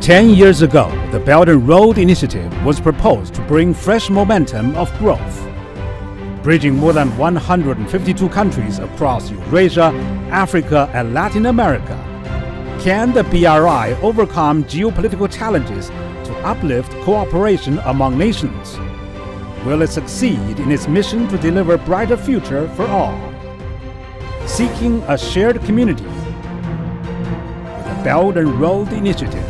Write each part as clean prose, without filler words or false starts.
10 years ago, the Belt and Road Initiative was proposed to bring fresh momentum of growth. Bridging more than 152 countries across Eurasia, Africa, and Latin America. Can the BRI overcome geopolitical challenges to uplift cooperation among nations? Will it succeed in its mission to deliver a brighter future for all? Seeking a shared community with the Belt and Road Initiative.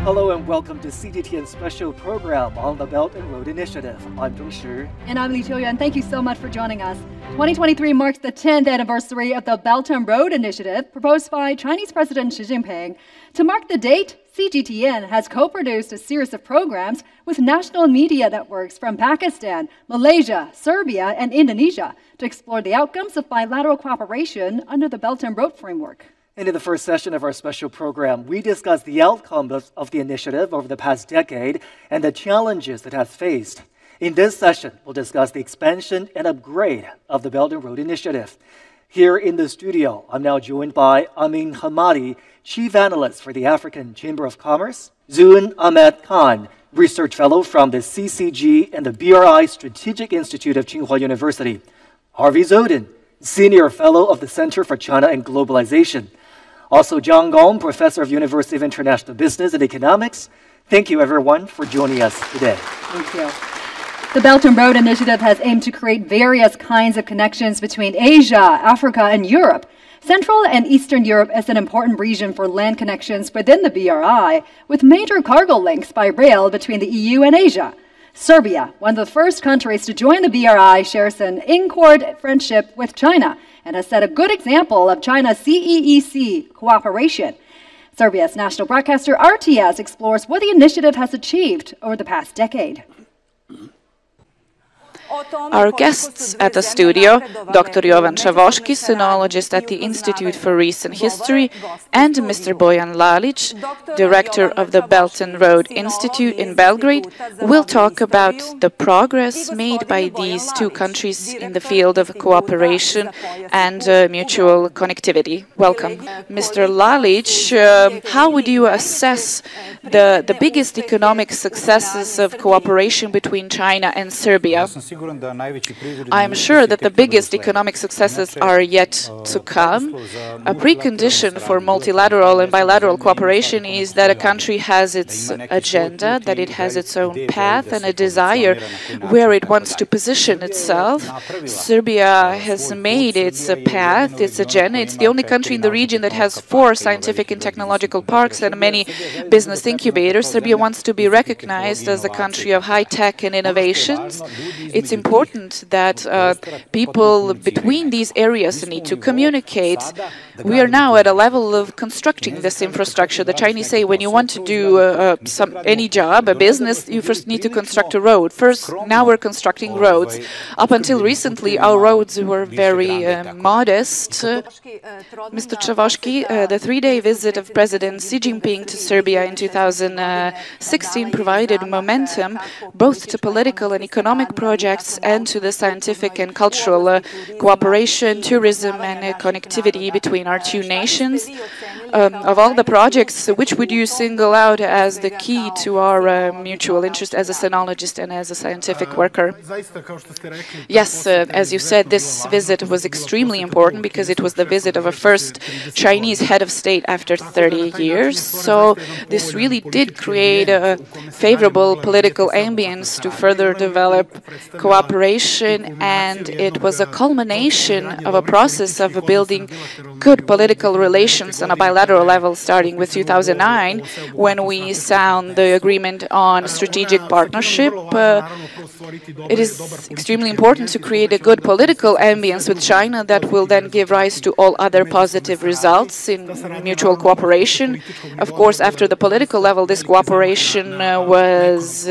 Hello and welcome to Cgtn's special program on the Belt and Road Initiative. I'm Dong Shi. And I'm Li Qiuyuan. Thank you so much for joining us. 2023 marks the 10th anniversary of the Belt and Road Initiative proposed by Chinese President Xi Jinping. To mark the date, Cgtn has co-produced a series of programs with national media networks from Pakistan, Malaysia, Serbia, and Indonesia to explore the outcomes of bilateral cooperation under the Belt and Road framework. And in the first session of our special program, we discussed the outcomes of the initiative over the past decade and the challenges it has faced. In this session, we'll discuss the expansion and upgrade of the Belt and Road Initiative. Here in the studio, I'm now joined by Amin Hamadi, Chief Analyst for the African Chamber of Commerce, Zun Ahmed Khan, Research Fellow from the CCG and the BRI Strategic Institute of Tsinghua University, Harvey Zodin, Senior Fellow of the Center for China and Globalization, also Zhang Gong, Professor of University of International Business and Economics. Thank you, everyone, for joining us today. Thank you. The Belt and Road Initiative has aimed to create various kinds of connections between Asia, Africa, and Europe. Central and Eastern Europe is an important region for land connections within the BRI, with major cargo links by rail between the EU and Asia. Serbia, one of the first countries to join the BRI, shares an in-court friendship with China and has set a good example of China's CEEC cooperation. Serbia's national broadcaster RTS explores what the initiative has achieved over the past decade. Our guests at the studio, Dr. Jovan Chavoshki, sinologist at the Institute for Recent History, and Mr. Bojan Lalic, director of the Belt and Road Institute in Belgrade, will talk about the progress made by these two countries in the field of cooperation and mutual connectivity. Welcome. Mr. Lalic, how would you assess the biggest economic successes of cooperation between China and Serbia? I am sure that the biggest economic successes are yet to come. A precondition for multilateral and bilateral cooperation is that a country has its agenda, that it has its own path and a desire where it wants to position itself. Serbia has made its path, its agenda. It's the only country in the region that has 4 scientific and technological parks and many business incubators. Serbia wants to be recognized as a country of high tech and innovations. It's important that people between these areas need to communicate. We are now at a level of constructing this infrastructure. The Chinese say when you want to do any job, a business, you first need to construct a road. Now we're constructing roads. Up until recently, our roads were very modest. Mr. Chavoshki, the 3-day visit of President Xi Jinping to Serbia in 2016 provided momentum both to political and economic projects and to the scientific and cultural cooperation, tourism, and connectivity between our two nations. Of all the projects, which would you single out as the key to our mutual interest as a sinologist and as a scientific worker? Yes, as you said, this visit was extremely important because it was the visit of a first Chinese head of state after 30 years. So this really did create a favorable political ambience to further develop cooperation, and it was a culmination of a process of building good political relations on a bilateral level, starting with 2009, when we signed the agreement on strategic partnership. it is extremely important to create a good political ambience with China that will then give rise to all other positive results in mutual cooperation. Of course, after the political level, this cooperation was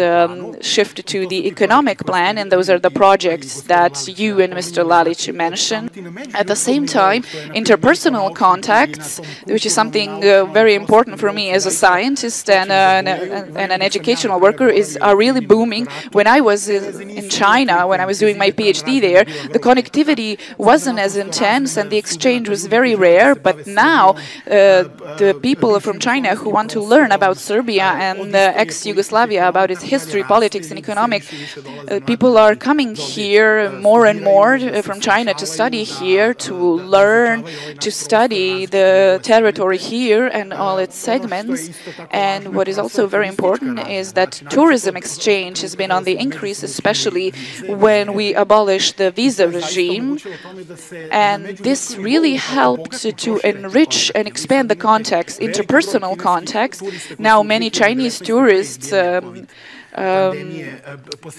shifted to the economic plan, and those are the projects that you and Mr. Lalic mentioned. At the same time, interpersonal contacts, which is something very important for me as a scientist and an educational worker, are really booming. When I was in China, when I was doing my PhD there, the connectivity wasn't as intense and the exchange was very rare, but now the people from China who want to learn about Serbia and ex-Yugoslavia, about its history, politics and economics, people are coming here more and more from China to study here, to learn, to study the territory here and all its segments. And what is also very important is that tourism exchange has been on the increase, especially when we abolished the visa regime. And this really helped to enrich and expand the context, interpersonal context. Now many Chinese tourists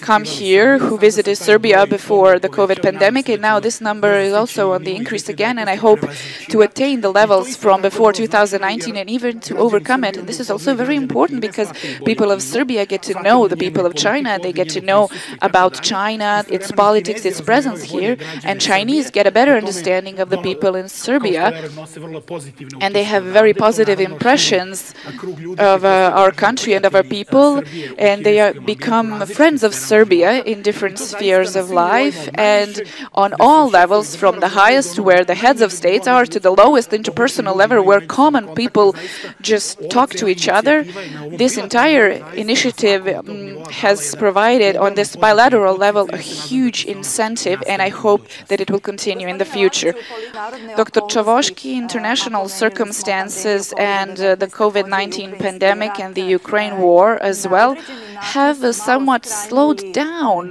come here who visited Serbia before the COVID pandemic, and now this number is also on the increase again, and I hope to attain the levels from before 2019 and even to overcome it. And this is also very important because people of Serbia get to know the people of China, they get to know about China, its politics, its presence here, and Chinese get a better understanding of the people in Serbia, and they have very positive impressions of our country and of our people, and they are become friends of Serbia in different spheres of life and on all levels, from the highest where the heads of states are to the lowest interpersonal level where common people just talk to each other. This entire initiative has provided on this bilateral level a huge incentive, and I hope that it will continue in the future. Dr. Chavoshki, international circumstances and the COVID-19 pandemic and the Ukraine war as well have somewhat slowed down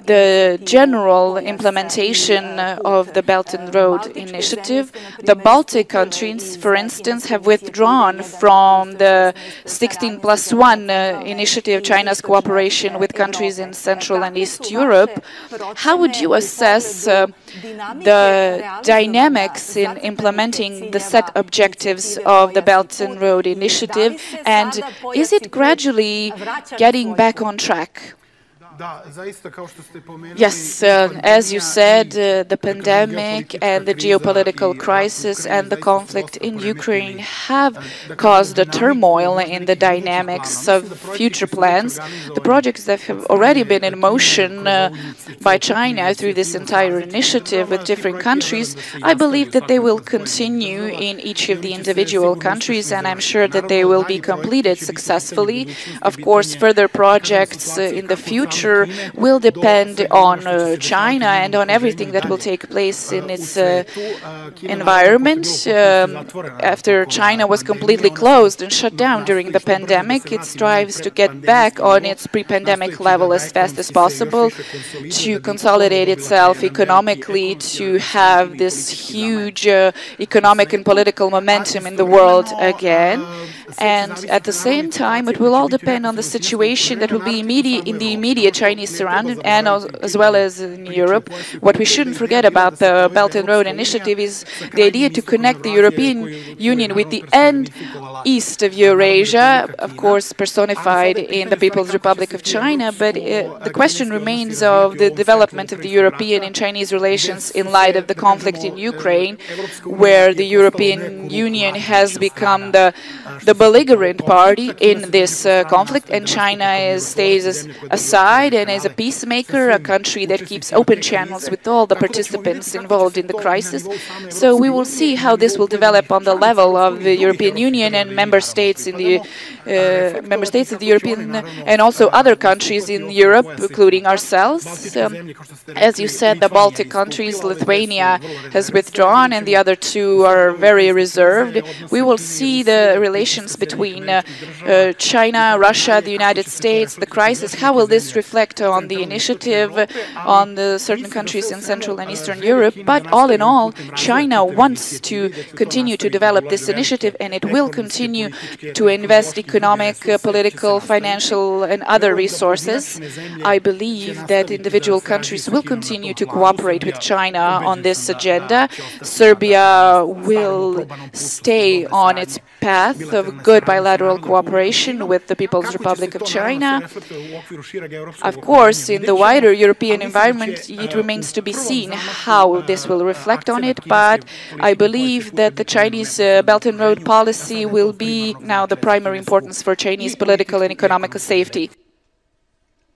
the general implementation of the Belt and Road Initiative. The Baltic countries, for instance, have withdrawn from the 16+1 initiative, China's cooperation with countries in Central and East Europe. How would you assess the dynamics in implementing the set objectives of the Belt and Road Initiative, and is it gradually getting back on track? Yes, as you said, the pandemic and the geopolitical crisis and the conflict in Ukraine have caused a turmoil in the dynamics of future plans. The projects that have already been in motion by China through this entire initiative with different countries, I believe that they will continue in each of the individual countries, and I'm sure that they will be completed successfully. Of course, further projects in the future will depend on China and on everything that will take place in its environment. After China was completely closed and shut down during the pandemic, it strives to get back on its pre-pandemic level as fast as possible, to consolidate itself economically, to have this huge economic and political momentum in the world again. And at the same time, it will all depend on the situation that will be in the immediate Chinese surrounding, and as well as in Europe. What we shouldn't forget about the Belt and Road Initiative is the idea to connect the European Union with the end east of Eurasia, of course personified in the People's Republic of China, but the question remains of the development of the European and Chinese relations in light of the conflict in Ukraine, where the European Union has become the belligerent party in this conflict, and China stays aside and is a peacemaker, a country that keeps open channels with all the participants involved in the crisis. So we will see how this will develop on the level of the European Union and member states in the member states of the European and also other countries in Europe, including ourselves. As you said, the Baltic countries, Lithuania has withdrawn, and the other two are very reserved. We will see the relations between China, Russia, the United States, the crisis. How will this reflect reflect on the initiative, on the certain countries in Central and Eastern Europe. But all in all, China wants to continue to develop this initiative, and it will continue to invest economic, political, financial, and other resources. I believe that individual countries will continue to cooperate with China on this agenda. Serbia will stay on its path of good bilateral cooperation with the People's Republic of China. Of course, in the wider European environment, it remains to be seen how this will reflect on it, but I believe that the Chinese Belt and Road policy will be now the primary importance for Chinese political and economic safety.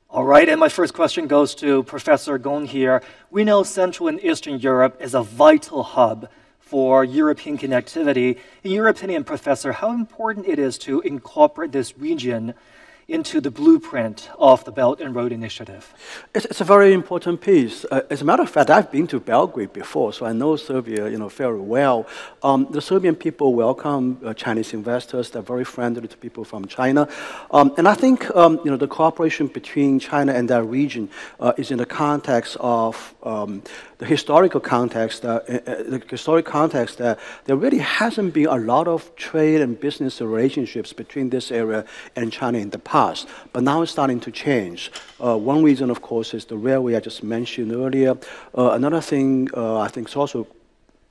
All right, and my first question goes to Professor Gong here. We know Central and Eastern Europe is a vital hub for European connectivity. In your opinion, Professor, how important it is to incorporate this region into the blueprint of the Belt and Road Initiative? It's a very important piece. As a matter of fact, I've been to Belgrade before, so I know Serbia, very well. The Serbian people welcome Chinese investors. They're very friendly to people from China, and I think the cooperation between China and that region is in the context of the historical context. That there really hasn't been a lot of trade and business relationships between this area and China in the past, but now it's starting to change. One reason, of course, is the railway I just mentioned earlier. Another thing I think is also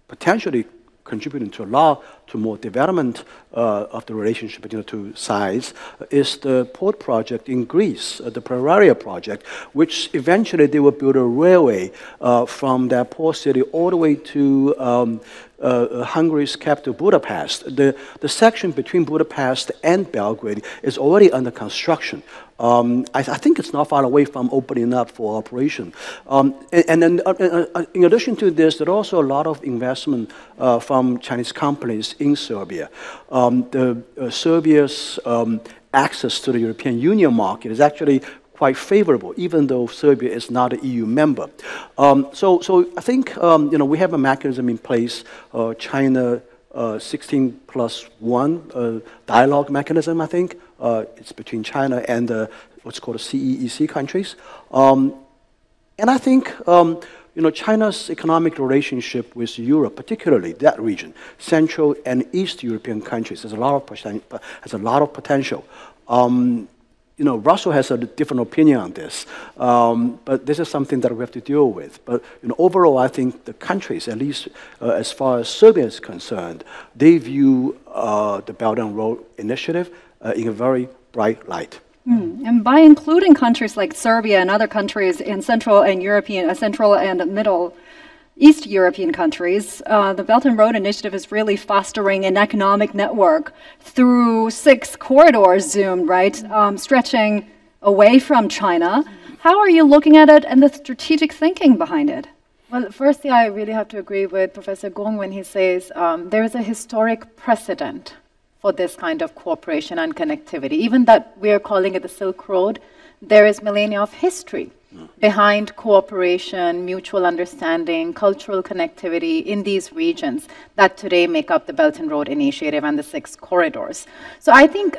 potentially contributing to a lot to more development of the relationship between the two sides is the port project in Greece, the Pararia project, which eventually they will build a railway from that port city all the way to Hungary's capital, Budapest. The section between Budapest and Belgrade is already under construction. I think it's not far away from opening up for operation. And then, in addition to this, there are also a lot of investment from Chinese companies in Serbia. Serbia's access to the European Union market is actually quite favorable, even though Serbia is not an EU member. So I think we have a mechanism in place, China 16+1 dialogue mechanism. I think it's between China and what's called the CEEC countries, and I think China's economic relationship with Europe, particularly that region, Central and East European countries, has a lot of potential. Russia has a different opinion on this, but this is something that we have to deal with. But overall, I think the countries, at least as far as Serbia is concerned, they view the Belt and Road Initiative in a very bright light. And by including countries like Serbia and other countries in Central and Middle East European countries, the Belt and Road Initiative is really fostering an economic network through 6 corridors zoomed, right, stretching away from China. How are you looking at it and the strategic thinking behind it? Well, firstly, I really have to agree with Professor Gong when he says there is a historic precedent for this kind of cooperation and connectivity. Even that we are calling it the Silk Road, there is millennia of history behind cooperation, mutual understanding, cultural connectivity in these regions that today make up the Belt and Road Initiative and the 6 corridors. So I think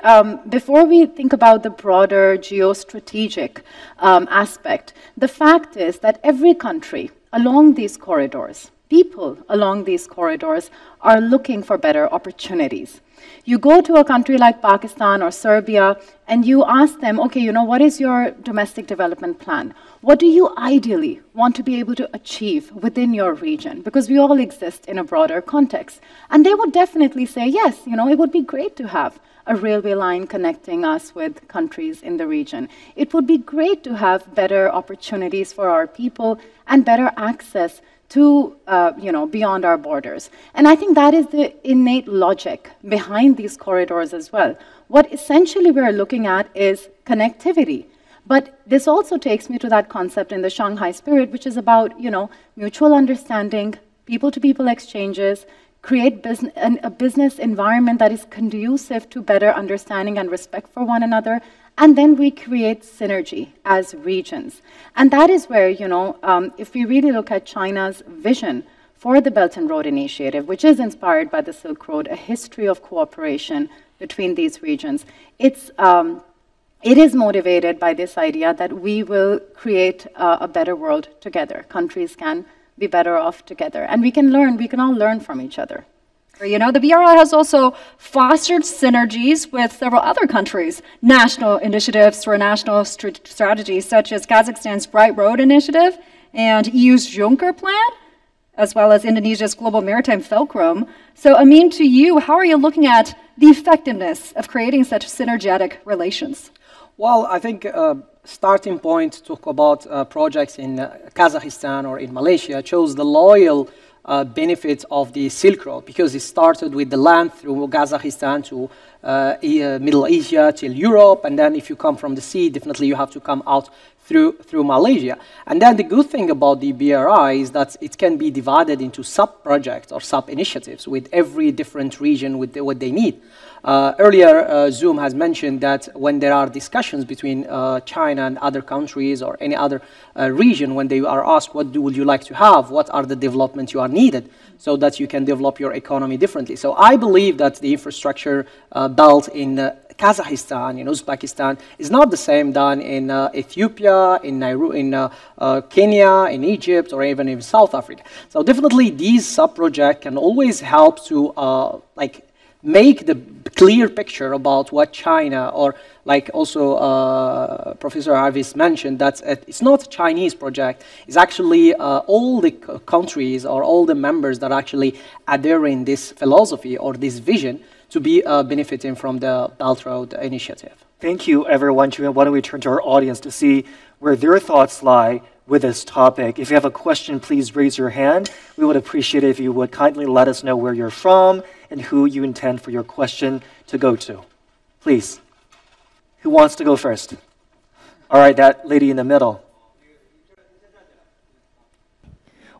before we think about the broader geostrategic aspect, the fact is that every country along these corridors, people along these corridors are looking for better opportunities. You go to a country like Pakistan or Serbia and you ask them, okay, what is your domestic development plan? What do you ideally want to be able to achieve within your region? Because we all exist in a broader context. And they would definitely say, yes, it would be great to have a railway line connecting us with countries in the region. It would be great to have better opportunities for our people and better access to, beyond our borders. And I think that is the innate logic behind these corridors as well. What essentially we're looking at is connectivity. But this also takes me to that concept in the Shanghai spirit, which is about, mutual understanding, people-to-people exchanges, create a business environment that is conducive to better understanding and respect for one another, and then we create synergy as regions. And that is where, if we really look at China's vision for the Belt and Road Initiative, which is inspired by the Silk Road, a history of cooperation between these regions, it's it is motivated by this idea that we will create a better world together. Countries can be better off together. And we can all learn from each other. You know, the BRI has also fostered synergies with several other countries, national initiatives for national strategies such as Kazakhstan's Bright Road Initiative and EU's Juncker Plan, as well as Indonesia's Global Maritime Fulcrum. So, Amin, to you, how are you looking at the effectiveness of creating such synergetic relations? Well, I think starting point to talk about projects in Kazakhstan or in Malaysia shows the loyal benefits of the Silk Road, because it started with the land through Kazakhstan to Middle Asia till Europe, and then if you come from the sea, definitely you have to come out through Malaysia. And then the good thing about the BRI is that it can be divided into sub-projects or sub-initiatives with every different region with what they need. Earlier, Zoom has mentioned that when there are discussions between China and other countries or any other region, when they are asked, what would you like to have? What are the developments you are needed so that you can develop your economy differently? So I believe that the infrastructure built in Kazakhstan, in Uzbekistan, is not the same done in Ethiopia, in Kenya, in Egypt, or even in South Africa. So definitely these sub-projects can always help to make the clear picture about what China, or like also Professor Harvis mentioned, that it's not a Chinese project. It's actually all the countries or all the members that actually adhere in this philosophy or this vision to be benefiting from the Belt Road Initiative. Thank you, everyone. Why don't we turn to our audience to see where their thoughts lie with this topic. If you have a question, please raise your hand. We would appreciate it if you would kindly let us know where you're from and who you intend for your question to go to. Please. Who wants to go first? All right, that lady in the middle.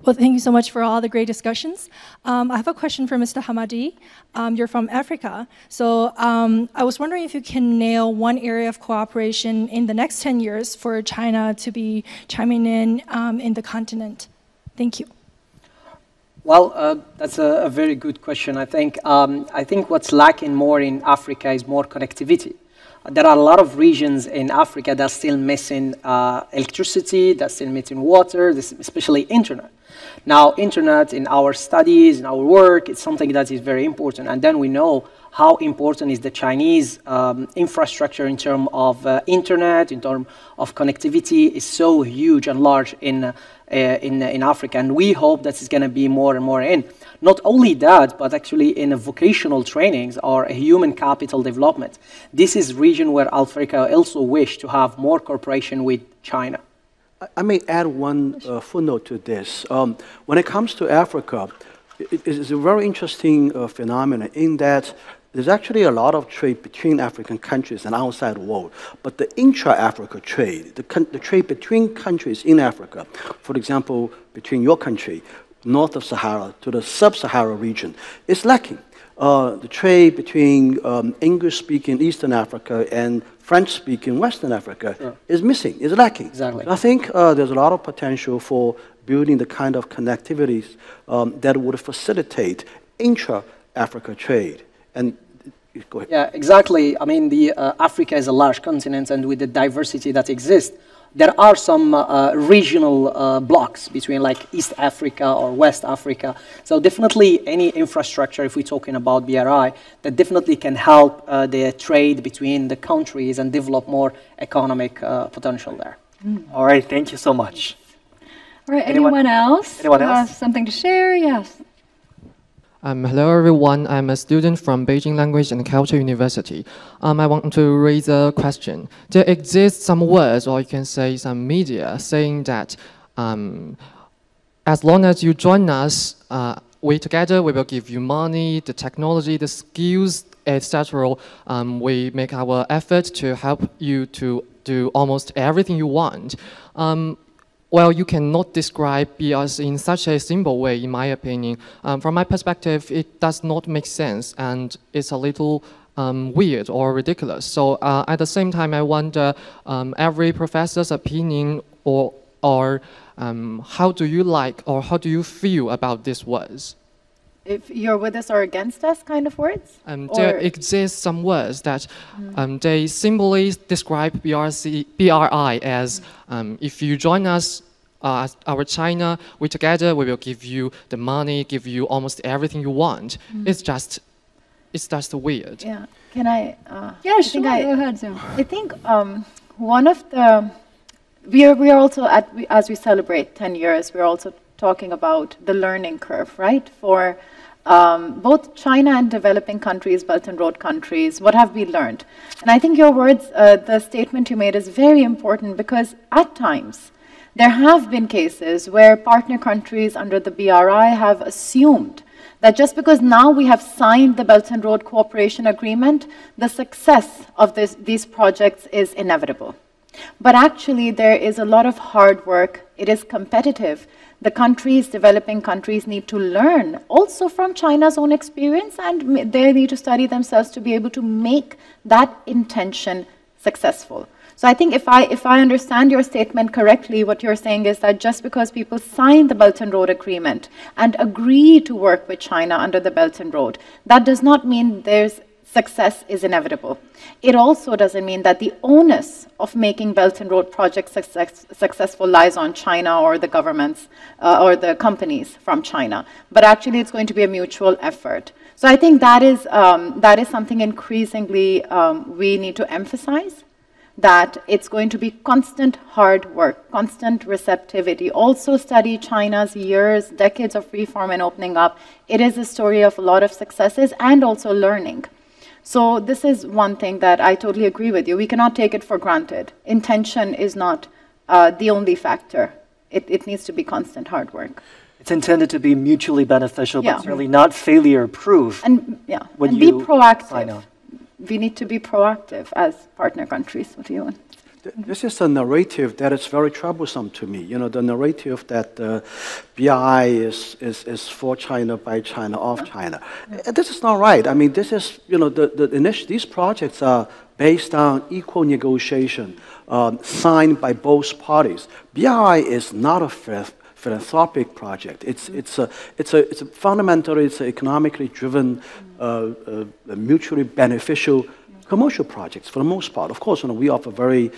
Well, thank you so much for all the great discussions. I have a question for Mr. Hamadi. You're from Africa. So I was wondering if you can nail one area of cooperation in the next 10 years for China to be chiming in the continent. Thank you. Well, that's a very good question. I think what's lacking more in Africa is more connectivity. There are a lot of regions in Africa that are still missing electricity, that's still missing water, especially internet. Now, internet in our studies, in our work, it's something that is very important. And then we know how important is the Chinese infrastructure in terms of internet, in terms of connectivity, is so huge and large in Africa. And we hope that it's going to be more and more in. Not only that, but actually in vocational trainings or human capital development. This is a region where Africa also wish to have more cooperation with China. I may add one footnote to this. When it comes to Africa, it is a very interesting phenomenon in that there's actually a lot of trade between African countries and outside the world. But the intra-Africa trade, the trade between countries in Africa, for example, between your country, north of Sahara to the sub-Sahara region, is lacking. The trade between English-speaking Eastern Africa and French-speaking Western Africa is missing, is lacking. Exactly. I think there's a lot of potential for building the kind of connectivities that would facilitate intra-Africa trade. And go ahead. Yeah, exactly. I mean, Africa is a large continent, and with the diversity that exists, there are some regional blocks between like East Africa or West Africa. So definitely any infrastructure, if we're talking about BRI, that definitely can help the trade between the countries and develop more economic potential there. All right, thank you so much. All right, anyone else? Anyone else? Have something to share? Yes. Hello everyone, I'm a student from Beijing Language and Culture University. I want to raise a question. There exists some words, or you can say some media, saying that as long as you join us, we will give you money, the technology, the skills, etc. We make our effort to help you to do almost everything you want. Well, you cannot describe us in such a simple way, in my opinion. From my perspective, it does not make sense, and it's a little weird or ridiculous. So at the same time, I wonder every professor's opinion or how do you like or how do you feel about these words? if you're with us or against us kind of words? There exist some words that they simply describe BRI as if you join us, our China, we together, we will give you the money, give you almost everything you want. It's just weird. Yeah. Can I? Yeah, sure. Go ahead, Zoom. I think one of the we are also as we celebrate 10 years, we're also talking about the learning curve, right? For both China and developing countries, Belt and Road countries, what have we learned? And I think your words, the statement you made is very important because at times there have been cases where partner countries under the BRI have assumed that just because now we have signed the Belt and Road Cooperation Agreement, the success of these projects is inevitable. But actually, there is a lot of hard work. It is competitive. The countries, developing countries, need to learn also from China's own experience, and they need to study themselves to be able to make that intention successful. So I think if I understand your statement correctly, what you're saying is that just because people sign the Belt and Road Agreement and agree to work with China under the Belt and Road, that does not mean success is inevitable. It also doesn't mean that the onus of making Belt and Road projects successful lies on China or the governments or the companies from China. But actually, it's going to be a mutual effort. So I think that is something increasingly we need to emphasize, that it's going to be constant hard work, constant receptivity. Also study China's years, decades of reform and opening up. It is a story of a lot of successes and also learning. So this is one thing that I totally agree with you. We cannot take it for granted. Intention is not the only factor. It needs to be constant hard work. It's intended to be mutually beneficial, Yeah. but certainly not failure-proof. And be proactive. We need to be proactive as partner countries. What do you want? This is a narrative that is very troublesome to me. You know, the narrative that BRI is for China, by China, of China. This is not right. I mean, this is, you know, these projects are based on equal negotiation, signed by both parties. BRI is not a philanthropic project. It's fundamentally it's an economically driven, mutually beneficial commercial projects for the most part. Of course, you know, we offer very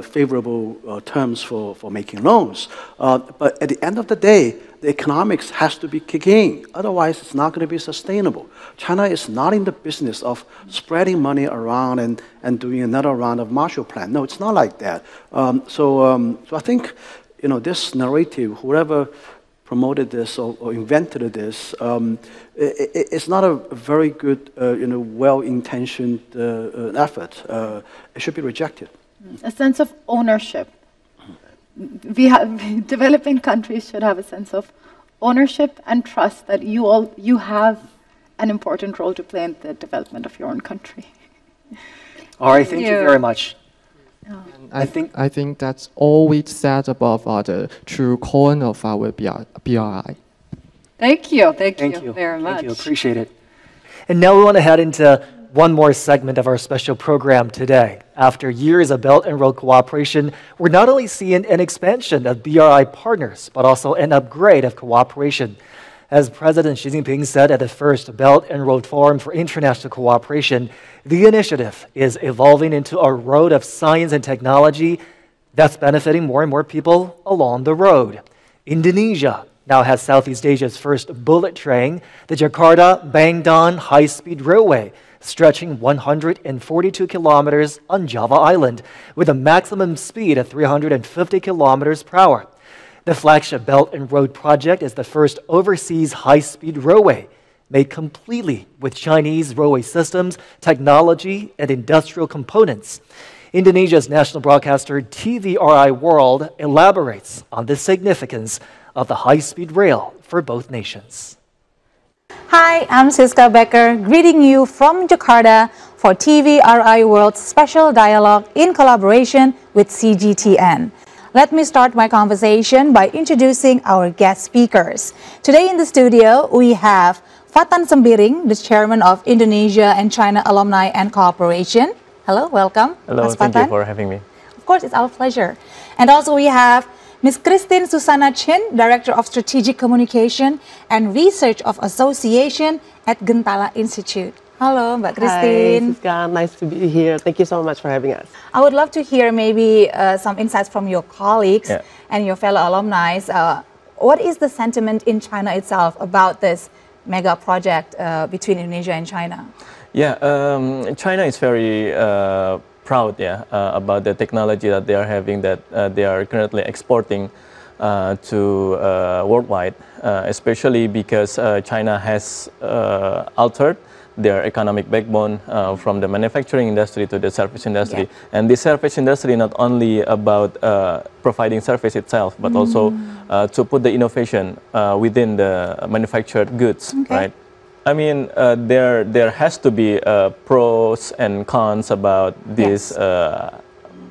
favorable terms for making loans. But at the end of the day, the economics has to be kicking in. Otherwise, it's not going to be sustainable. China is not in the business of spreading money around and doing another round of Marshall Plan. No, it's not like that. So I think, you know, this narrative, whoever promoted this or invented this, it's not a very good, you know, well-intentioned effort. It should be rejected. A sense of ownership. Developing countries should have a sense of ownership and trust that you have an important role to play in the development of your own country. All right, thank you very much. I think that's all we said about the true core of our BRI. Thank you very much. Thank you, appreciate it. And now we want to head into one more segment of our special program today. After years of Belt and Road cooperation, we're not only seeing an expansion of BRI partners, but also an upgrade of cooperation. As President Xi Jinping said at the first Belt and Road Forum for International Cooperation, the initiative is evolving into a road of science and technology that's benefiting more and more people along the road. Indonesia now has Southeast Asia's first bullet train, the Jakarta-Bangdan high-speed railway, stretching 142 kilometers on Java Island, with a maximum speed of 350 kilometers per hour. The flagship Belt and Road project is the first overseas high-speed railway made completely with Chinese railway systems, technology, and industrial components. Indonesia's national broadcaster TVRI World elaborates on the significance of the high-speed rail for both nations. Hi, I'm Siska Becker, greeting you from Jakarta for TVRI World's special dialogue in collaboration with Cgtn. Let me start my conversation by introducing our guest speakers. Today in the studio, we have Fatan Sembiring, the chairman of Indonesia and China Alumni and Cooperation. Hello, welcome. Hello, thank you for having me. Of course, it's our pleasure. And also we have Ms. Christine Susana Chin, Director of Strategic Communication and Research of Association at Gentala Institute. Hello, Mbak Christine. Hi, Siska. Nice to be here. Thank you so much for having us. I would love to hear maybe some insights from your colleagues and your fellow alumni. What is the sentiment in China itself about this mega project between Indonesia and China? Yeah, China is very proud about the technology that they are having, that they are currently exporting to worldwide, especially because China has altered their economic backbone from the manufacturing industry to the service industry. And the service industry not only about providing service itself, but also to put the innovation within the manufactured goods, right? I mean, there has to be pros and cons about this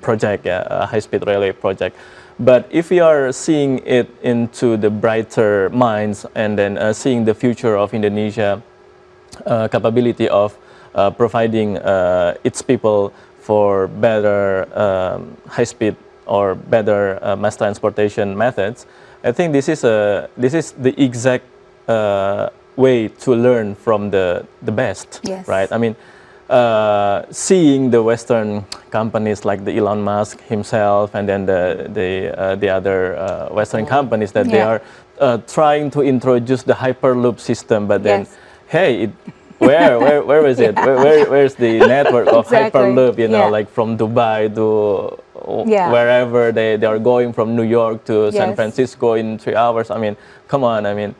project, high-speed railway project. But if we are seeing it into the brighter minds and then seeing the future of Indonesia, capability of providing its people for better high-speed or better mass transportation methods, I think this is the exact way to learn from the best, right? I mean, seeing the Western companies like the Elon Musk himself, and then the other Western companies that they are trying to introduce the Hyperloop system, but then, hey, where is it? Where's the network of Hyperloop? You know, like from Dubai to wherever they are going, from New York to San Francisco in 3 hours. I mean, come on. I mean,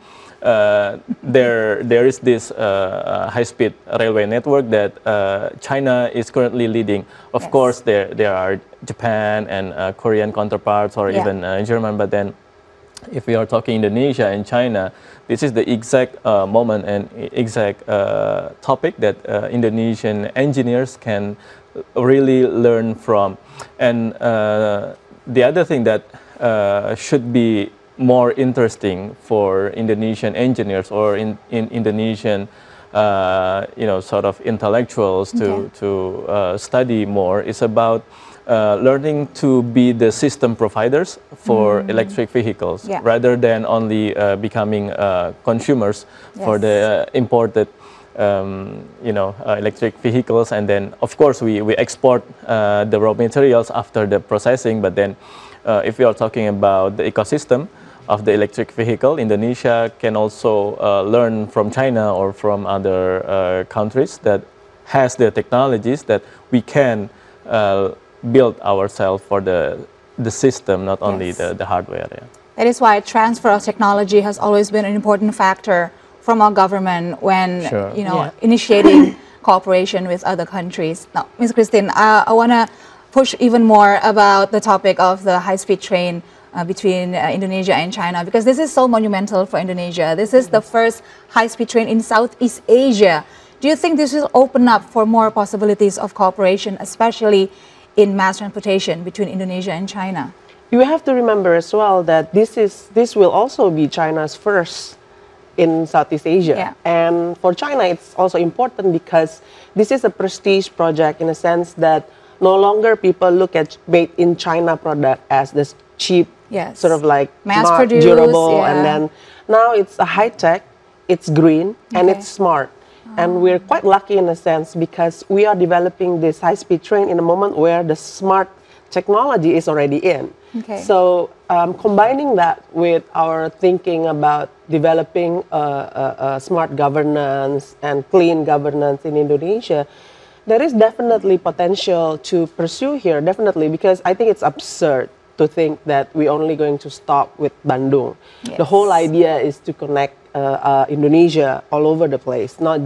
there is this high-speed railway network that China is currently leading. Of course, there are Japan and Korean counterparts, or even German. But then, if we are talking Indonesia and China, this is the exact moment and exact topic that Indonesian engineers can really learn from. And the other thing that should be more interesting for Indonesian engineers or in Indonesian, sort of intellectuals to study more is about learning to be the system providers for electric vehicles, rather than only becoming consumers for the imported electric vehicles. And then, of course, we export the raw materials after the processing. But then, if we are talking about the ecosystem of the electric vehicle, Indonesia can also learn from China or from other countries that has the technologies that we can build ourselves for the system, not only the hardware. That is why transfer of technology has always been an important factor from our government when initiating cooperation with other countries. Now, Ms. Christine, I want to push even more about the topic of the high-speed train between Indonesia and China, because this is so monumental for Indonesia. This is the first high-speed train in Southeast Asia. Do you think this will open up for more possibilities of cooperation, especially in mass transportation between Indonesia and China? You have to remember as well that this will also be China's first in Southeast Asia. And for China, it's also important because this is a prestige project in a sense that no longer people look at made in China product as this cheap, sort of like mass smart, produced, durable, and then now it's a high tech, it's green, and it's smart. And we're quite lucky in a sense because we are developing this high-speed train in a moment where the smart technology is already in. So combining that with our thinking about developing smart governance and clean governance in Indonesia, there is definitely potential to pursue here, definitely, because I think it's absurd to think that we're only going to stop with Bandung. The whole idea is to connect Indonesia all over the place, not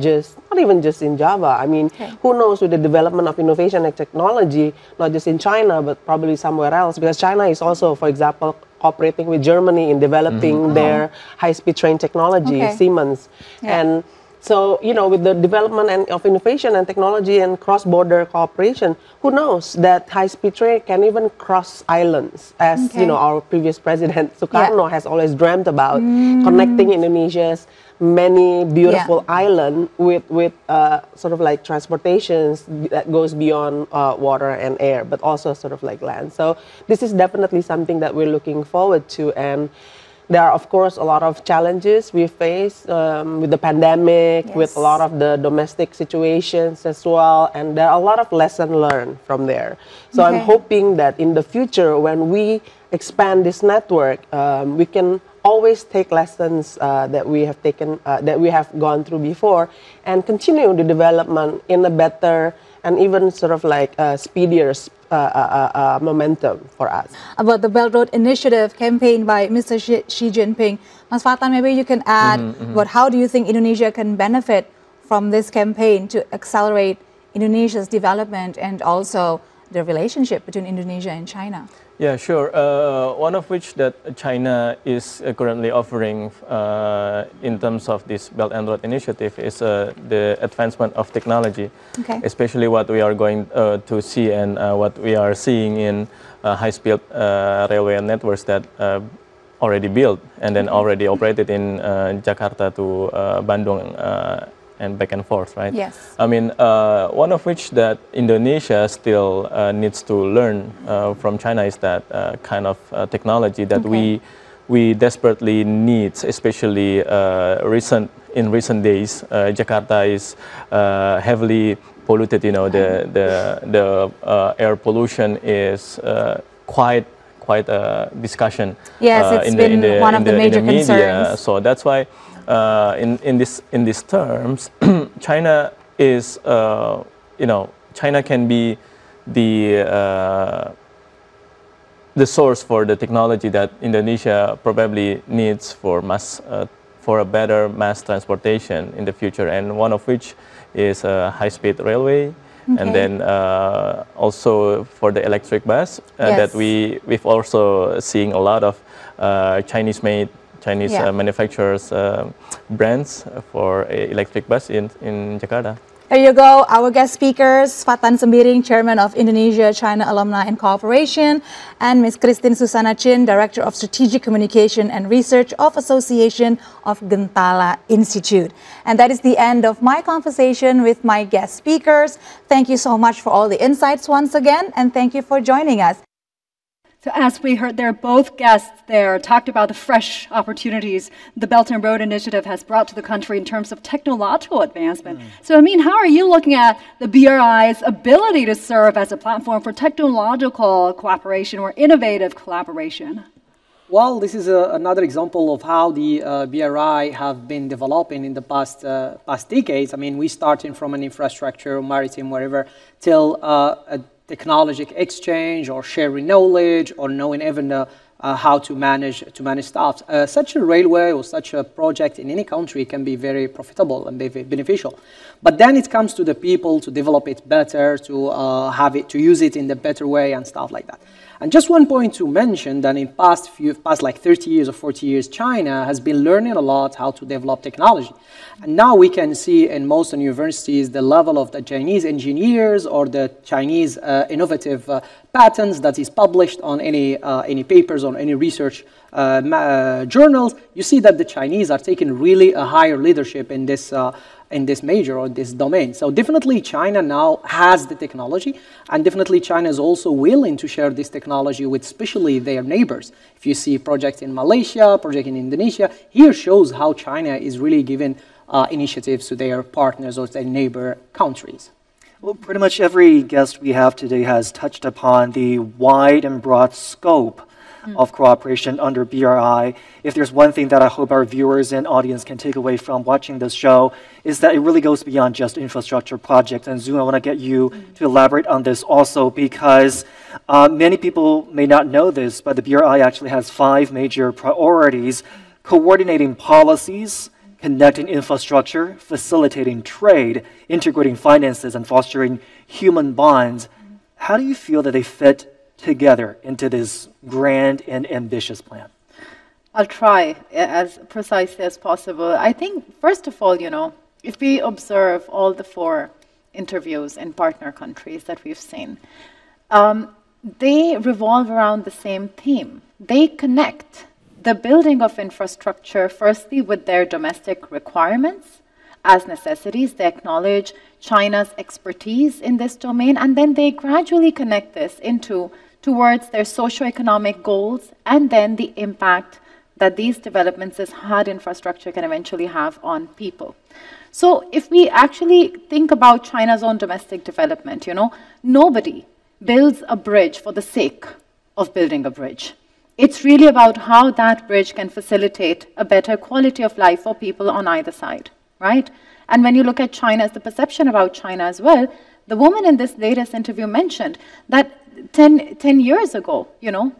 even just in Java. I mean, who knows, with the development of innovation and technology, not just in China, but probably somewhere else, because China is also, for example, cooperating with Germany in developing their high-speed train technology, Siemens. And So, you know, with the development of innovation and technology and cross-border cooperation, who knows that high-speed train can even cross islands, as, you know, our previous president, Sukarno, has always dreamt about, connecting Indonesia's many beautiful islands with sort of like transportations that goes beyond water and air, but also sort of like land. So this is definitely something that we're looking forward to. And there are, of course, a lot of challenges we face with the pandemic, with a lot of the domestic situations as well, and there are a lot of lessons learned from there. So I'm hoping that in the future, when we expand this network, we can always take lessons that we have taken, that we have gone through before, and continue the development in a better and even sort of like speedier momentum for us. About the Belt Road Initiative campaign by Mr. Xi Jinping, Mas Fatan, maybe you can add about how do you think Indonesia can benefit from this campaign to accelerate Indonesia's development and also the relationship between Indonesia and China? Yeah, sure. One of which that China is currently offering in terms of this Belt and Road Initiative is the advancement of technology, especially what we are going to see and what we are seeing in high-speed railway networks that already built and then already operated in Jakarta to Bandung and back and forth, right? Yes. I mean, one of which that Indonesia still needs to learn from China is that kind of technology that we desperately need, especially in recent days. Jakarta is heavily polluted. You know, the air pollution is quite a discussion. Yes, it's been one of the major concerns. So that's why. In these terms, China is, you know, China can be the source for the technology that Indonesia probably needs for for a better mass transportation in the future, and one of which is a high-speed railway, and then also for the electric bus that we've also seeing a lot of Chinese manufacturers brands for electric bus in Jakarta. There you go, our guest speakers, Fatan Sembiring, Chairman of Indonesia-China Alumni and Cooperation, and Ms. Christine Susana Chin, Director of Strategic Communication and Research of Association of Gentala Institute. And that is the end of my conversation with my guest speakers. Thank you so much for all the insights once again, and thank you for joining us. So as we heard there, both guests there talked about the fresh opportunities the Belt and Road Initiative has brought to the country in terms of technological advancement. So, I mean, how are you looking at the BRI's ability to serve as a platform for technological cooperation or innovative collaboration? Well, this is another example of how the BRI have been developing in the past decades. I mean, we starting from an infrastructure, maritime, wherever, till a technology exchange or sharing knowledge or knowing even how to manage stuff. Such a railway or such a project in any country can be very profitable and be beneficial. But then it comes to the people to develop it better, to use it in the better way and stuff like that. And just one point to mention that in past like 30 years or 40 years, China has been learning a lot how to develop technology. And now we can see in most universities the level of the Chinese engineers or the Chinese innovative patents that is published on any papers or any research journals. You see that the Chinese are taking really a higher leadership in this major or this domain. So definitely China now has the technology, and definitely China is also willing to share this technology with especially their neighbors. If you see projects in Malaysia, project in Indonesia, here shows how China is really giving initiatives to their partners or their neighbor countries. Well, pretty much every guest we have today has touched upon the wide and broad scope of cooperation under BRI. If there's one thing that I hope our viewers and audience can take away from watching this show, is that it really goes beyond just infrastructure projects. And Zoom, I want to get you to elaborate on this also, because many people may not know this, but the BRI actually has 5 major priorities: coordinating policies, connecting infrastructure, facilitating trade, integrating finances, and fostering human bonds. How do you feel that they fit together into this grand and ambitious plan? I'll try as precisely as possible. I think, first of all, if we observe all the 4 interviews in partner countries that we've seen, they revolve around the same theme. They connect the building of infrastructure, firstly, with their domestic requirements as necessities. They acknowledge China's expertise in this domain, and then they gradually connect this towards their socioeconomic goals, and then the impact that these developments, as hard infrastructure, can eventually have on people. So if we actually think about China's own domestic development, nobody builds a bridge for the sake of building a bridge. It's really about how that bridge can facilitate a better quality of life for people on either side, right? And when you look at China, the perception about China as well, the woman in this latest interview mentioned that 10 years ago,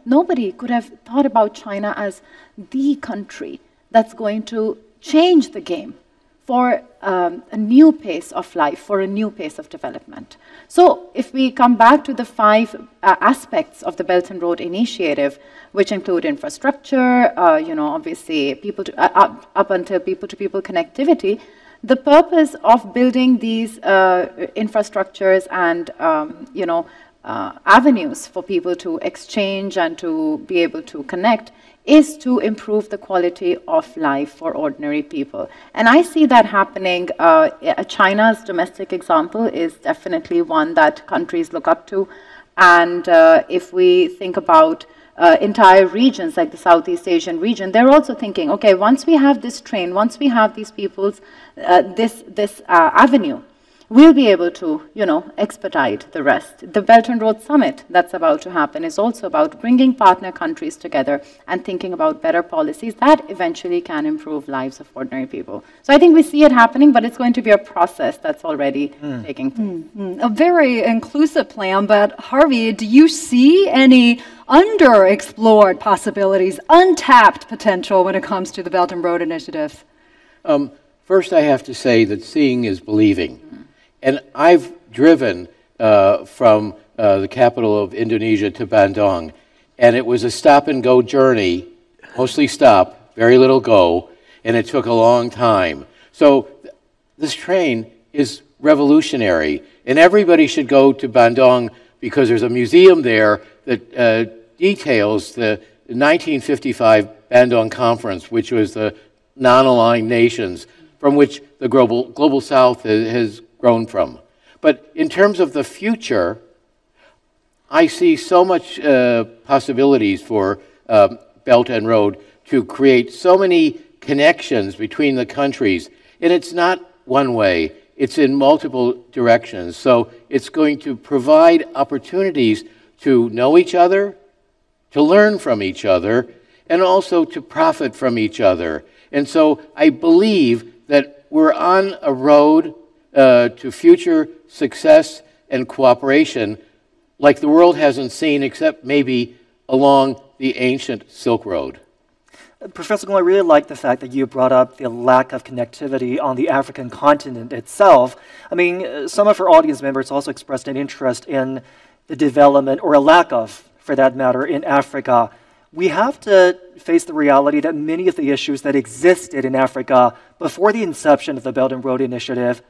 nobody could have thought about China as the country that's going to change the game for a new pace of life, for a new pace of development. So if we come back to the 5 aspects of the Belt and Road Initiative, which include infrastructure, obviously up until people-to-people connectivity, the purpose of building these infrastructures and avenues for people to exchange and to be able to connect is to improve the quality of life for ordinary people. And I see that happening. China's domestic example is definitely one that countries look up to. And if we think about entire regions like the Southeast Asian region, they're also thinking, okay, once we have this train, once we have these people's, this avenue, we'll be able to, expedite the rest. The Belt and Road Summit that's about to happen is also about bringing partner countries together and thinking about better policies that eventually can improve lives of ordinary people. So I think we see it happening, but it's going to be a process that's already taking place. A very inclusive plan, but Harvey, do you see any underexplored possibilities, untapped potential when it comes to the Belt and Road Initiative? First, I have to say that seeing is believing. And I've driven from the capital of Indonesia to Bandung, and it was a stop-and-go journey, mostly stop, very little go, and it took a long time. So this train is revolutionary, and everybody should go to Bandung because there's a museum there that details the 1955 Bandung Conference, which was the non-aligned nations from which the global South has grown from. But in terms of the future, I see so much possibilities for Belt and Road to create so many connections between the countries. And it's not one way, it's in multiple directions. So it's going to provide opportunities to know each other, to learn from each other, and also to profit from each other. And so I believe that we're on a road to future success and cooperation like the world hasn't seen except maybe along the ancient Silk Road. Professor Gong, I really like the fact that you brought up the lack of connectivity on the African continent itself. I mean, some of our audience members also expressed an interest in the development, or a lack of, for that matter, in Africa. We have to face the reality that many of the issues that existed in Africa before the inception of the Belt and Road Initiative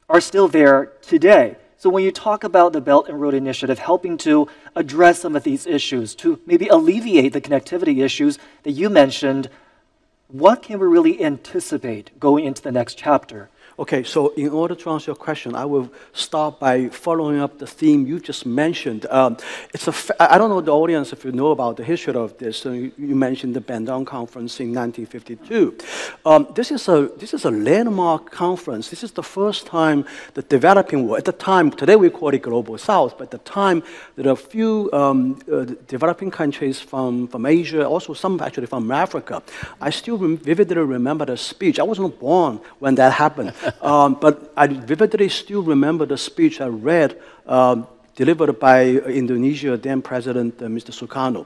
are still there today. So when you talk about the Belt and Road Initiative helping to address some of these issues, to maybe alleviate the connectivity issues that you mentioned, what can we really anticipate going into the next chapter? Okay, so in order to answer your question, I will start by following up the theme you just mentioned. I don't know the audience if you know about the history of this. So you mentioned the Bandung Conference in 1952. This is a landmark conference. This is the first time the developing world, at the time, today we call it Global South, but at the time there are a few developing countries from Asia, also some actually from Africa. I still vividly remember the speech. I wasn't born when that happened. But I vividly still remember the speech I read delivered by Indonesia then President Mr. Sukarno.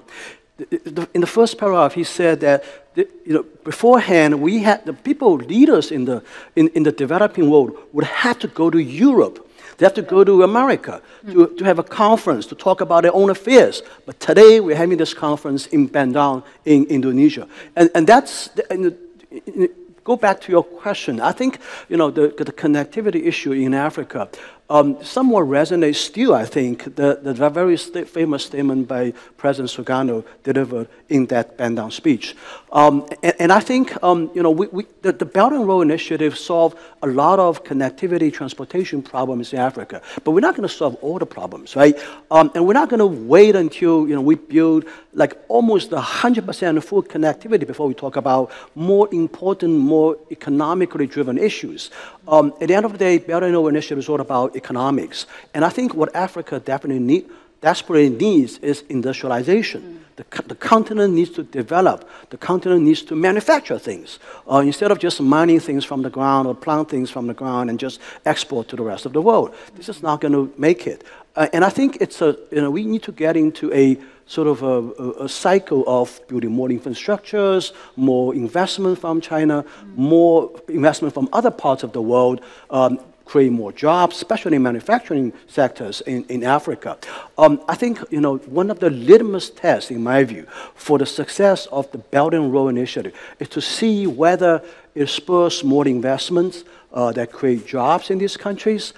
In the first paragraph, he said that beforehand we had the people leaders in the developing world would have to go to Europe. They have to go to America to have a conference to talk about their own affairs. But today we're having this conference in Bandung in Indonesia, and that's. go back to your question, I think, the connectivity issue in Africa somewhat resonates still, I think, the very famous statement by President Sukarno delivered in that Bandung speech. And I think, the Belt and Road Initiative solved a lot of connectivity, transportation problems in Africa, but we're not going to solve all the problems, right? And we're not going to wait until, we build like almost 100% full connectivity before we talk about more important, more economically driven issues. At the end of the day, Belt and Road Initiative is all about economics. And I think what Africa desperately needs is industrialization. The continent needs to develop. The continent needs to manufacture things. Instead of just mining things from the ground or plant things from the ground and just export to the rest of the world. This is not going to make it. And I think it's we need to get into a sort of a cycle of building more infrastructures, more investment from China, more investment from other parts of the world, create more jobs, especially in manufacturing sectors in Africa. I think, one of the litmus tests, in my view, for the success of the Belt and Road Initiative is to see whether it spurs more investments that create jobs in these countries,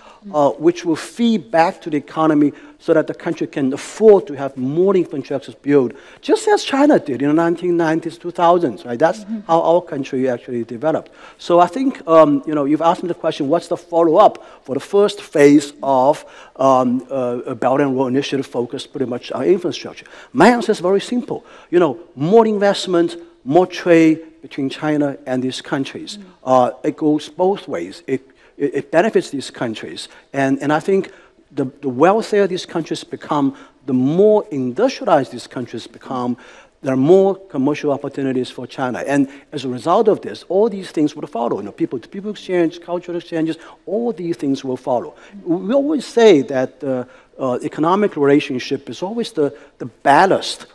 which will feed back to the economy so that the country can afford to have more infrastructure built, just as China did in the 1990s, 2000s, right? That's how our country actually developed. So I think, you've asked me the question, what's the follow-up for the first phase of a Belt and Road Initiative focused pretty much on infrastructure? My answer is very simple. More investment, more trade between China and these countries. It goes both ways. It benefits these countries. And I think the wealthier these countries become, the more industrialized these countries become, there are more commercial opportunities for China. And as a result of this, all these things will follow. People-to-people exchange, cultural exchanges, all these things will follow. We always say that economic relationship is always the ballast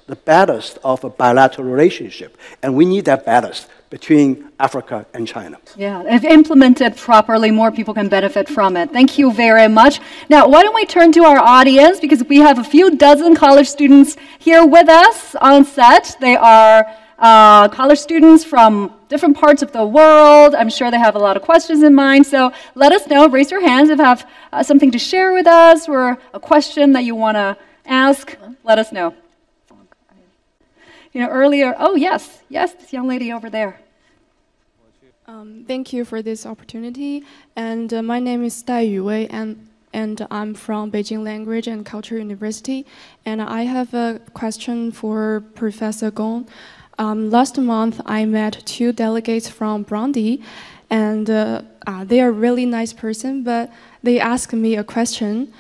of a bilateral relationship. And we need that ballast between Africa and China. Yeah, if implemented properly, more people can benefit from it. Thank you very much. Now, why don't we turn to our audience, because we have a few dozen college students here with us on set. They are college students from different parts of the world. I'm sure they have a lot of questions in mind. So let us know, raise your hands if you have something to share with us or a question that you want to ask. Let us know. Earlier, yes, this young lady over there. Thank you for this opportunity. And my name is Dai Yuwei, and I'm from Beijing Language and Culture University. And I have a question for Professor Gong. Last month, I met 2 delegates from Burundi, and they are really nice person, but they asked me a question.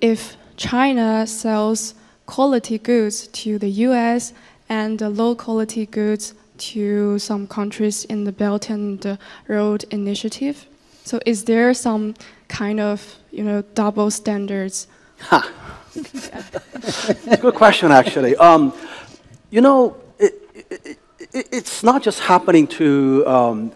If China sells quality goods to the US and low-quality goods to some countries in the Belt and Road Initiative. So is there some kind of, double standards? Good question, actually. It's not just happening to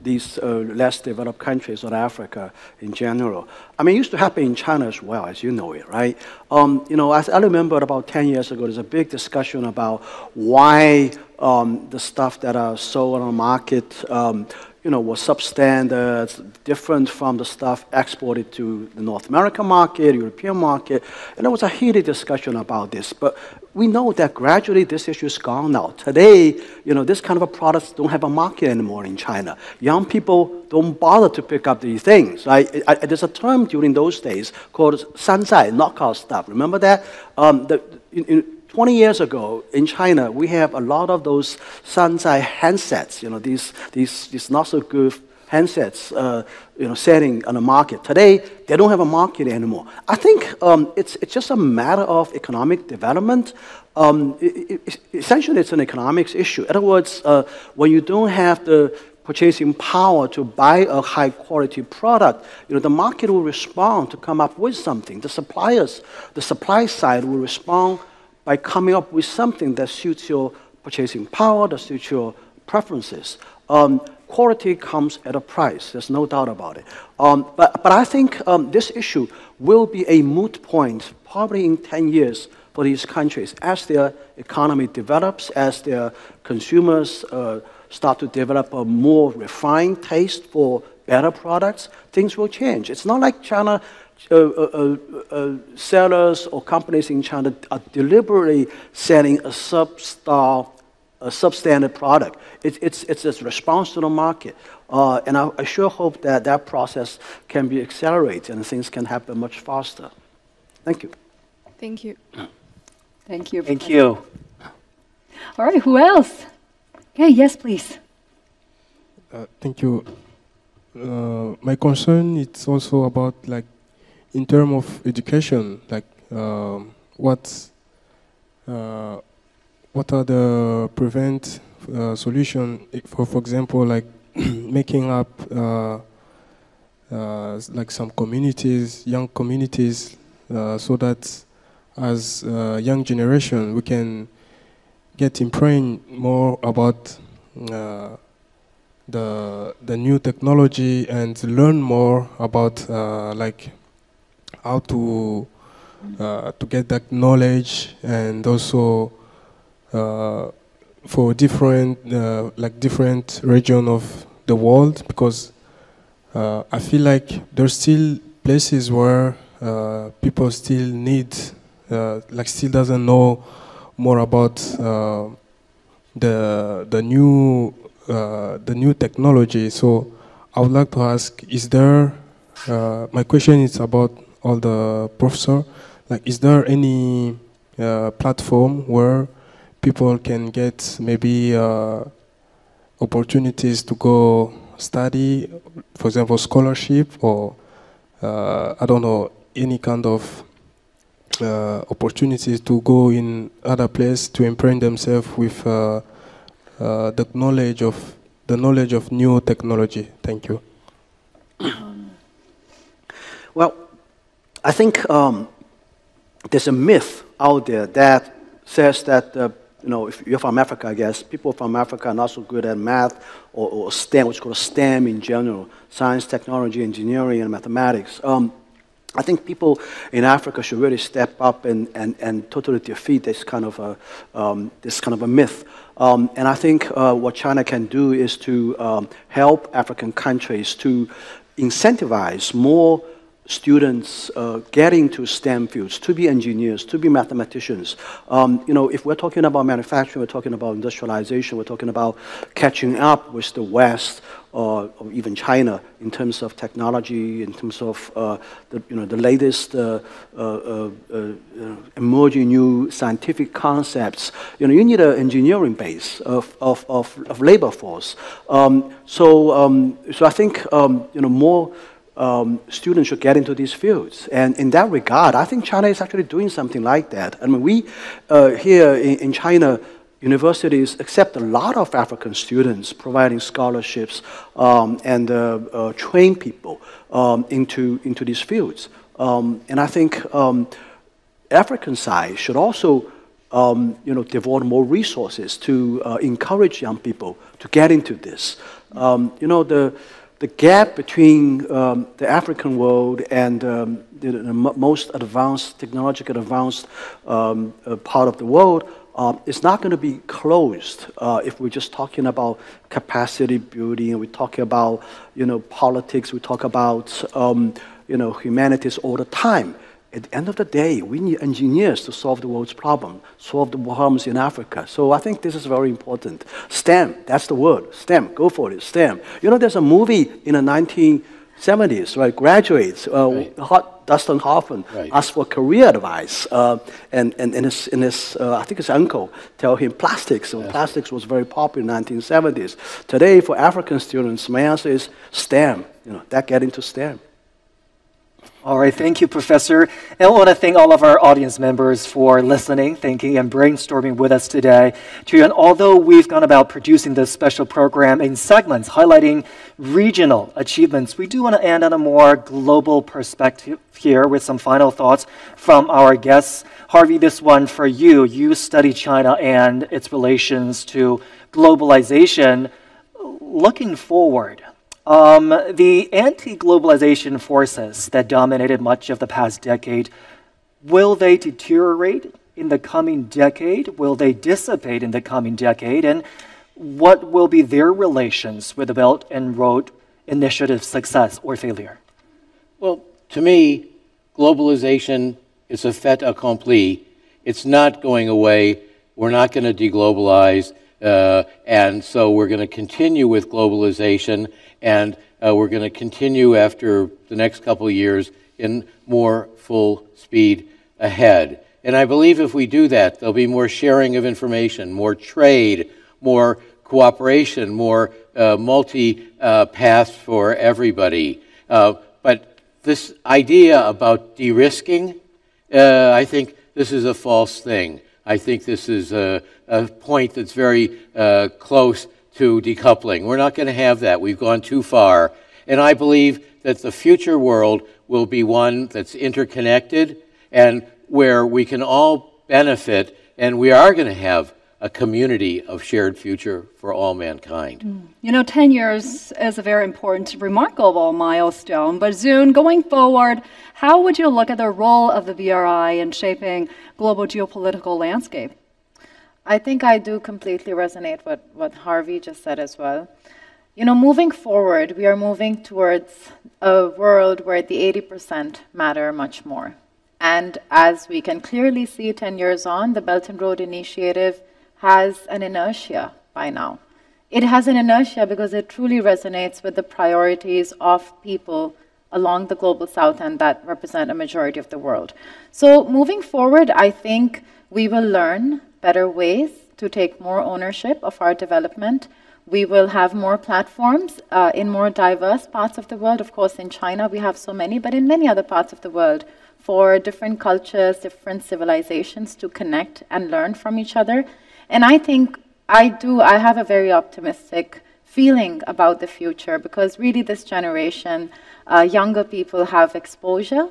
these less developed countries or Africa in general. I mean, it used to happen in China as well, as you know it, right? As I remember about 10 years ago, there's a big discussion about why the stuff that are sold on the market, was substandard, different from the stuff exported to the North American market, European market, and there was a heated discussion about this. But we know that gradually this issue is gone now. Today, this kind of a products don't have a market anymore in China. Young people don't bother to pick up these things, right? There's a term during those days called sanzai, knockout stuff. Remember that? 20 years ago in China, we have a lot of those sanzai handsets, these not so good handsets, selling on the market. Today, they don't have a market anymore. I think it's just a matter of economic development. Essentially, it's an economics issue. In other words, when you don't have the purchasing power to buy a high-quality product, the market will respond to come up with something. The supply side will respond by coming up with something that suits your purchasing power, that suits your preferences. Quality comes at a price, there's no doubt about it. But I think this issue will be a moot point probably in 10 years for these countries as their economy develops, as their consumers start to develop a more refined taste for better products, things will change. It's not like China sellers or companies in China are deliberately selling a substandard product. It's a response to the market. And I sure hope that that process can be accelerated and things can happen much faster. Thank you. Thank you. Thank you. Thank you. All right, who else? Okay, yes, please. Thank you. My concern is also about, like, in terms of education, like what are the prevent solution for example, like making up like some communities, young communities, so that as young generation we can get imprinted more about the new technology and learn more about like how to get that knowledge, and also for different like different region of the world, because I feel like there's still places where people still need like still doesn't know more about the new technology. So I would like to ask, is there my question is about all the professor, like, is there any platform where people can get maybe opportunities to go study, for example, scholarship, or I don't know, any kind of opportunities to go in other place to imprint themselves with the knowledge of new technology? Thank you. Well, I think there's a myth out there that says that you know, if you're from Africa, I guess, people from Africa are not so good at math or STEM, which is called STEM in general, science, technology, engineering, and mathematics. I think people in Africa should really step up and totally defeat this kind of a myth. And I think what China can do is to help African countries to incentivize more students getting to STEM fields, to be engineers, to be mathematicians. You know, if we're talking about manufacturing, we're talking about industrialization, we're talking about catching up with the West or even China in terms of technology, in terms of the latest emerging new scientific concepts. You know, you need an engineering base of labor force. So I think more students should get into these fields. And in that regard, I think China is actually doing something like that. I mean, we here in China, universities accept a lot of African students, providing scholarships and train people into these fields. And I think African side should also devote more resources to encourage young people to get into this. The gap between the African world and the most advanced, technologically advanced part of the world is not going to be closed if we're just talking about capacity building, and we're talking about politics, we talk about humanities all the time. At the end of the day, we need engineers to solve the world's problem, solve the problems in Africa. So I think this is very important. STEM, that's the word. STEM, go for it, STEM. You know, there's a movie in the 1970s, right? Graduates, Dustin Hoffman asked for career advice, and his I think his uncle tell him plastics. So plastics was very popular in the 1970s. Today, for African students, my answer is STEM. That get into STEM. All right, thank you, Professor. And I want to thank all of our audience members for listening, thinking, and brainstorming with us today. And although we've gone about producing this special program in segments highlighting regional achievements, we do want to end on a more global perspective here with some final thoughts from our guests. Harvey, this one for you. You study China and its relations to globalization. Looking forward, the anti-globalization forces that dominated much of the past decade, will they deteriorate in the coming decade? Will they dissipate in the coming decade? And what will be their relations with the Belt and Road Initiative's success or failure? Well, to me, globalization is a fait accompli. It's not going away. We're not going to deglobalize. And so we're going to continue with globalization, and we're going to continue after the next couple of years in more full speed ahead. And I believe if we do that, there'll be more sharing of information, more trade, more cooperation, more multi-paths for everybody. But this idea about de-risking, I think this is a false thing. I think this is a point that's very close to decoupling. We're not going to have that. We've gone too far. And I believe that the future world will be one that's interconnected and where we can all benefit, and we are going to have a community of shared future for all mankind. You know, 10 years is a very important, remarkable milestone, but Zun, going forward, how would you look at the role of the BRI in shaping global geopolitical landscape? I think I do completely resonate with what Harvey just said as well. You know, moving forward, we are moving towards a world where the 80% matter much more. And as we can clearly see 10 years on, the Belt and Road Initiative has an inertia by now. It has an inertia because it truly resonates with the priorities of people along the global south and that represent a majority of the world. So moving forward, I think we will learn better ways to take more ownership of our development. We will have more platforms in more diverse parts of the world. Of course, in China we have so many, but in many other parts of the world, for different cultures, different civilizations to connect and learn from each other. And I think I have a very optimistic feeling about the future because really this generation, younger people have exposure.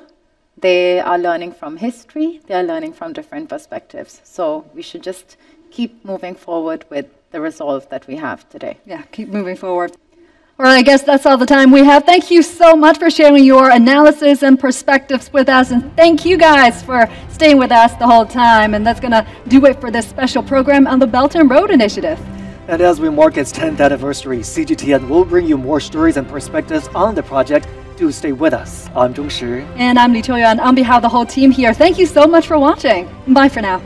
They are learning from history. They are learning from different perspectives. So we should just keep moving forward with the resolve that we have today. Yeah, keep moving forward. All right, I guess that's all the time we have. Thank you so much for sharing your analysis and perspectives with us. And thank you guys for staying with us the whole time. And that's going to do it for this special program on the Belt and Road Initiative. And as we mark its 10th anniversary, CGTN will bring you more stories and perspectives on the project. Do stay with us. I'm Zhong Shi. And I'm Li Qiuyuan. On behalf of the whole team here, thank you so much for watching. Bye for now.